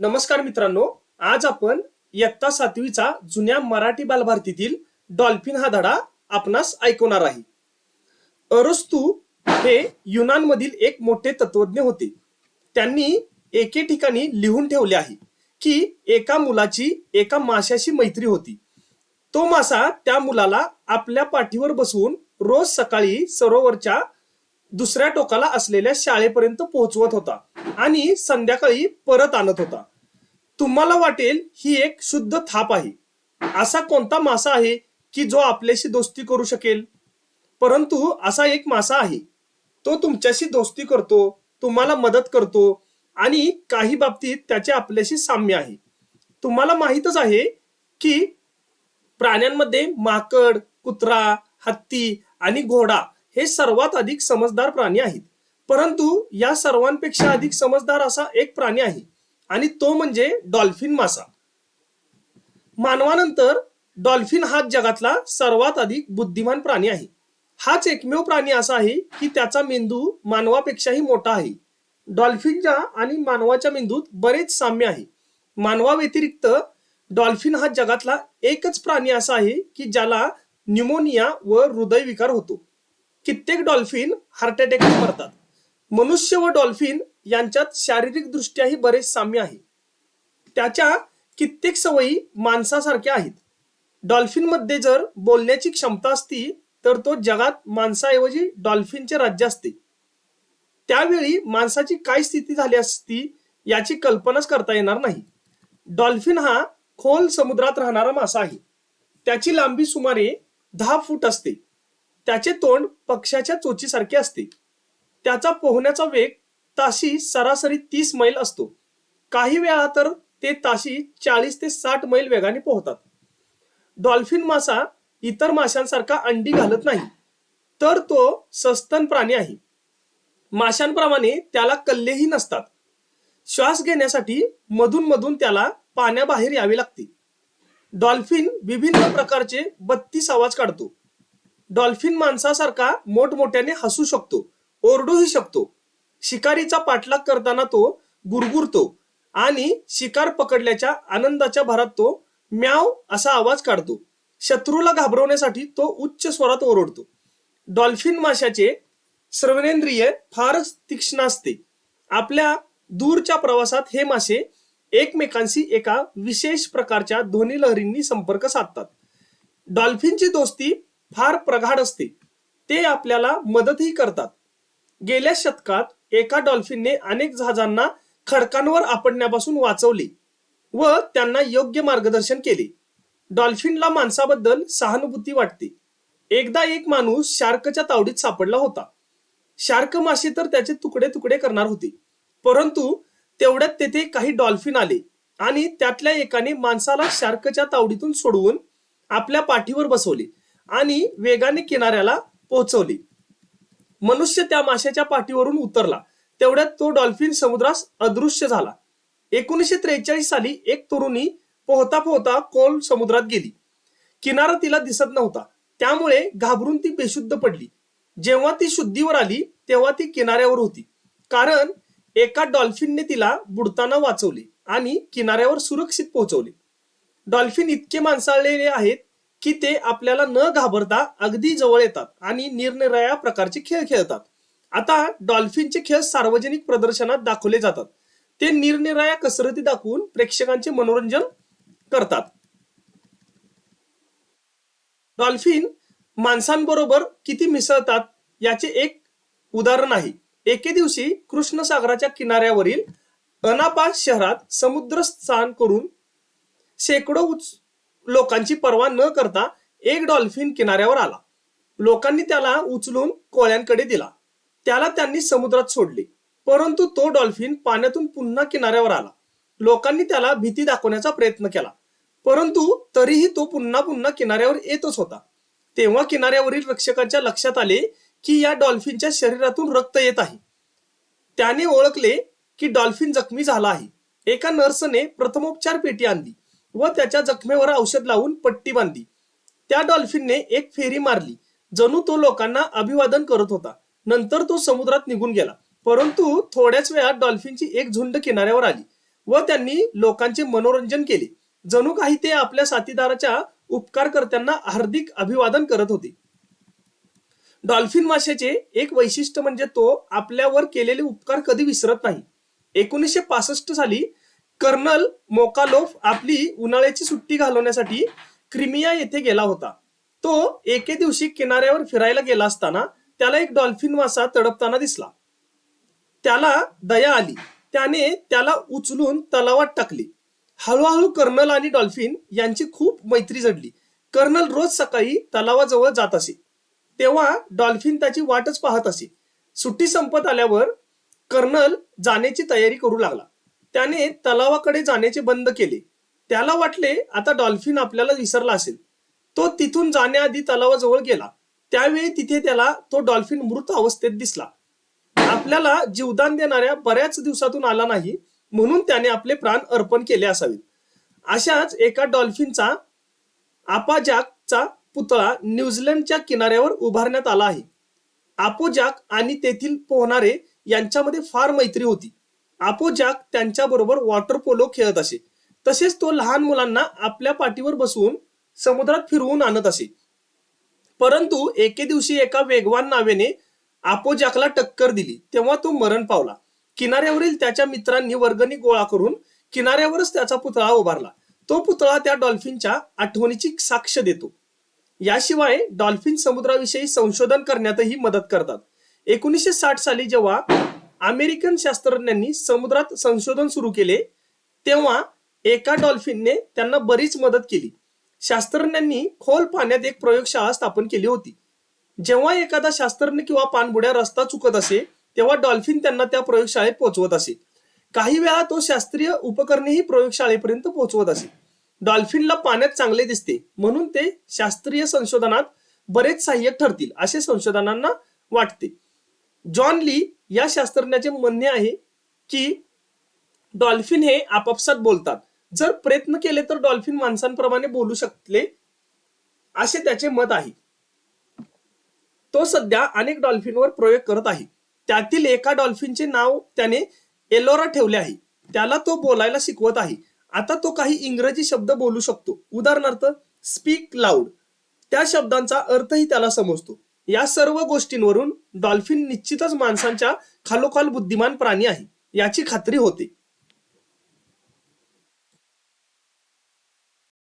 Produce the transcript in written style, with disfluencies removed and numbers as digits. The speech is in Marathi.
नमस्कार मित्रांनो, आज आपण इयत्ता 7वीचा जुन्या मराठी बालभारतीतील डॉल्फिन हा धडा आपणास ऐकवणार आहे. अरस्तू हे युनानमधील एक मोठे तत्वज्ञ होते. त्यांनी एके ठिकाणी लिहून ठेवले आहे की एका मुलाची एका माशाशी मैत्री होती. तो मासा त्या मुलाला आपल्या पाठीवर बसवून रोज सकाळी सरोवरच्या दुसऱ्या टोकाला असलेल्या शाळेपर्यंत पोहोचवत होता आणि संध्याकाळी परत आणत होता. तुम्हाला वाटेल ही एक शुद्ध थाप आहे. असा कोणता मासा आहे की जो आपल्याशी दोस्ती करू शकेल? परंतु असा एक मासा आहे. तो तुमच्याशी दोस्ती करतो, तुम्हाला मदत करतो आणि काही बाबतीत त्याचे आपल्याशी साम्य आहे. तुम्हाला माहीतच आहे की प्राण्यांमध्ये माकड, कुत्रा, हत्ती आणि घोडा हे सर्वात अधिक समजदार प्राणी आहेत. परंतु या सर्वांपेक्षा अधिक समजदार असा एक प्राणी आहे आणि तो म्हणजे डॉल्फिन मासा. मानवानंतर डॉल्फिन हा जगातला सर्वात अधिक बुद्धिमान प्राणी आहे. हाच एकमेव प्राणी असा आहे की त्याचा मेंदू मानवापेक्षाही मोठा आहे. डॉल्फिनच्या आणि मानवाच्या मेंदूत बरेच साम्य आहे. मानवाव्यतिरिक्त डॉल्फिन हा जगातला एकच प्राणी असा आहे की ज्याला न्यूमोनिया व हृदयविकार होतो. कित्येक डॉल्फिन हार्ट अटॅकने मरतात. मनुष्य व डॉल्फिन यांच्यात शारीरिक दृष्ट्याही बरेच साम्य आहे. त्याच्या कित्येक सवयी माणसासारख्या आहेत. डॉल्फिनमध्ये जर बोलण्याची क्षमता असती तर तो जगात माणसाऐवजी डॉल्फिनचे राज्य असते. त्यावेळी माणसाची काय स्थिती झाली असती याची कल्पनाच करता येणार नाही. डॉल्फिन हा खोल समुद्रात राहणारा मासा आहे. त्याची लांबी सुमारे 10 फूट असते. त्याचे तोंड पक्ष्याच्या चोचीसारखे असते. त्याचा पोहण्याचा वेग ताशी सरासरी 30 मैल असतो. काही वेळा तर ते ताशी 40 ते 60 मैल वेगाने पोहतात. डॉल्फिन मासा इतर माशांसारखा अंडी घालत नाही, तर तो सस्तन प्राणी आहे. माशांप्रमाणे त्याला कल्लेही नसतात. श्वास घेण्यासाठी मधून मधून त्याला पाण्याबाहेर यावे लागते. डॉल्फिन विभिन्न प्रकारचे 32 आवाज काढतो. डॉल्फिन माणसासारखा मोठमोठ्याने हसू शकतो, ओरडूही शकतो. शिकारीचा पाठलाग करताना तो गुरगुरतो आणि शिकार पकडल्याच्या आनंदाच्या भरात तो म्याव असा आवाज काढतो. शत्रूला घाबरवण्यासाठी तो उच्च स्वरात ओरडतो. डॉल्फिन माशाचे श्रवणेंद्रिय फारच तीक्ष्ण असते. आपल्या दूरच्या प्रवासात हे मासे एकमेकांशी एका विशेष प्रकारच्या ध्वनी लहरींनी संपर्क साधतात. डॉल्फिनची दोस्ती फार प्रगाढ असते. ते आपल्याला मदतही करतात. गेल्या शतकात एका डॉल्फिनने अनेक जहाजांना खडकांवर आपडण्यापासून वाचवले व त्यांना योग्य मार्गदर्शन केले. डॉल्फिनला माणसाबद्दल सहानुभूती वाटते. एकदा एक माणूस शार्कच्या तावडीत सापडला होता. शार्क मासे तर त्याचे तुकडे तुकडे करणार होते. परंतु तेवढ्यात तेथे काही डॉल्फिन आले आणि त्यातल्या एकाने माणसाला शार्कच्या तावडीतून सोडवून आपल्या पाठीवर बसवले आणि वेगाने किनाऱ्याला पोहोचवले. मनुष्य त्या माशाच्या पाठीवरून उतरला. तेवढ्यात तो डॉल्फिन समुद्रास अदृश्य झाला. 1943 साली एक तरुणी पोहता पोहता खोल समुद्रात गेली. किनारा तिला दिसत नव्हता. त्यामुळे घाबरून ती बेशुद्ध पडली. जेव्हा ती शुद्धीवर आली तेव्हा ती किनाऱ्यावर होती, कारण एका डॉल्फिनने तिला बुडताना वाचवले आणि किनाऱ्यावर सुरक्षित पोहोचवले. डॉल्फिन इतके माणसाळलेले आहेत की ते आपल्याला न घाबरता अगदी जवळ येतात आणि निरनिराळ्या प्रकारचे खेळ खेळतात. आता डॉल्फिनचे खेळ सार्वजनिक प्रदर्शनात दाखवले जातात. ते निरनिराळ्या कसरती दाखवून प्रेक्षकांचे मनोरंजन करतात. डॉल्फिन माणसांबरोबर किती मिसळतात याचे एक उदाहरण आहे. एके दिवशी कृष्ण सागराच्या किनाऱ्यावरील अनापा शहरात समुद्र स्नान करून शेकडो लोकांची पर्वा न करता एक डॉल्फिन किनाऱ्यावर आला. लोकांनी त्याला उचलून कोळ्यांकडे दिला. त्याला त्यांनी समुद्रात सोडले. परंतु तो डॉल्फिन पाण्यातून पुन्हा किनाऱ्यावर आला. लोकांनी त्याला भीती दाखवण्याचा प्रयत्न केला, परंतु तरीही तो पुन्हा पुन्हा किनाऱ्यावर येतच होता. तेव्हा किनाऱ्यावरील रक्षकांच्या लक्षात आले की या डॉल्फिनच्या शरीरातून रक्त येत आहे. त्याने ओळखले की डॉल्फिन जखमी झाला आहे. एका नर्सने प्रथमोपचार पेटी आणली व त्याच्या जखमेवर औषध लावून पट्टी बांधली. त्या डॉल्फिनने एक फेरी मारली, जणू तो लोकांना अभिवादन करत होता. नंतर तो समुद्रात निघून गेला. परंतु थोड्याच वेळात डॉल्फिनची एक झुंड किनाऱ्यावर आली व त्यांनी लोकांचे मनोरंजन केले. जणू काही ते आपल्या साथीदाराच्या उपकारकर्त्यांना हार्दिक अभिवादन करत होते. डॉल्फिन माशाचे एक वैशिष्ट्य म्हणजे तो आपल्यावर केलेले उपकार कधी विसरत नाही. 1965 साली कर्नल मोकालोफ आपली उन्हाळ्याची सुट्टी घालवण्यासाठी क्रिमिया येथे गेला होता. तो एके दिवशी किनाऱ्यावर फिरायला गेला असताना त्याला एक डॉल्फिन मासा तडपताना दिसला. त्याला दया आली. त्याने त्याला उचलून तलावात टाकले. हळूहळू कर्नल आणि डॉल्फिन यांची खूप मैत्री जडली. कर्नल रोज सकाळी तलावाजवळ जात असे, तेव्हा डॉल्फिन त्याची वाटच पाहत असे. सुट्टी संपत आल्यावर कर्नल जाण्याची तयारी करू लागला. त्याने तलावाकडे जाण्याचे बंद केले. त्याला वाटले आता डॉल्फिन आपल्याला विसरला असेल. तो तिथून जाण्याआधी तलावाजवळ गेला. त्यावेळी तिथे त्याला तो डॉल्फिन मृत अवस्थेत दिसला. आपल्याला जीवदान देणाऱ्या बऱ्याच दिवसातून आला नाही, म्हणून त्याने आपले प्राण अर्पण केले असावेत. अशाच एका डॉल्फिनचा आपाजाकचा पुतळा न्यूझीलंडच्या किनाऱ्यावर उभारण्यात आला आहे. आपोजाक आणि तेथील पोहणारे यांच्यामध्ये फार मैत्री होती. आपोजाक त्यांच्याबरोबर वॉटर पोलो खेळत असे. तसेच तो लहान मुलांना आपल्या पाठीवर बसवून समुद्रात फिरवून आणत असे. परंतु एके दिवशी एका वेगवान नावेने आपोजाकला टक्कर दिली, तेव्हा तो मरण पावला. किनाऱ्यावरील त्याच्या मित्रांनी वर्गणी गोळा करून किनाऱ्यावरच त्याचा पुतळा उभारला. तो पुतळा त्या डॉल्फिनच्या आठवणीची साक्ष देतो. याशिवाय डॉल्फिन समुद्राविषयी संशोधन करण्यातही मदत करतात. 1960 साली जेव्हा अमेरिकन शास्त्रज्ञांनी समुद्रात संशोधन सुरू केले, तेव्हा एका डॉल्फिनने त्यांना बरीच मदत केली. शास्त्रज्ञांनी खोल पाण्यात एक प्रयोगशाळा स्थापन केली होती. जेव्हा एखादा शास्त्रज्ञ किंवा पाणबुड्या रस्ता चुकत असे, तेव्हा डॉल्फिन त्यांना त्या प्रयोगशाळेत पोहोचवत असे. काही वेळा तो शास्त्रीय उपकरणेही प्रयोगशाळेपर्यंत पोहोचवत असे. डॉल्फिनला पाण्यात चांगले दिसते, म्हणून ते शास्त्रीय संशोधनात बरेच सहाय्यक ठरतील असे संशोधनांना वाटते. जॉन ली या शास्त्रज्ञाचे म्हणणे आहे की डॉल्फिन हे आपापसात बोलतात. जर प्रयत्न केले तर डॉल्फिन माणसांप्रमाणे बोलू शकले असे त्याचे मत आहे. तो सध्या अनेक डॉल्फिनवर प्रयोग करत आहे. त्यातील एका डॉल्फिनचे नाव त्याने एलोरा ठेवले आहे. त्याला तो बोलायला शिकवत आहे. आता तो काही इंग्रजी शब्द बोलू शकतो. उदाहरणार्थ स्पीक लाऊड. त्या शब्दांचा अर्थही त्याला समजतो. या सर्व गोष्टींवरून डॉल्फिन निश्चितच माणसांच्या खालोखाल बुद्धिमान प्राणी आहे याची खात्री होते.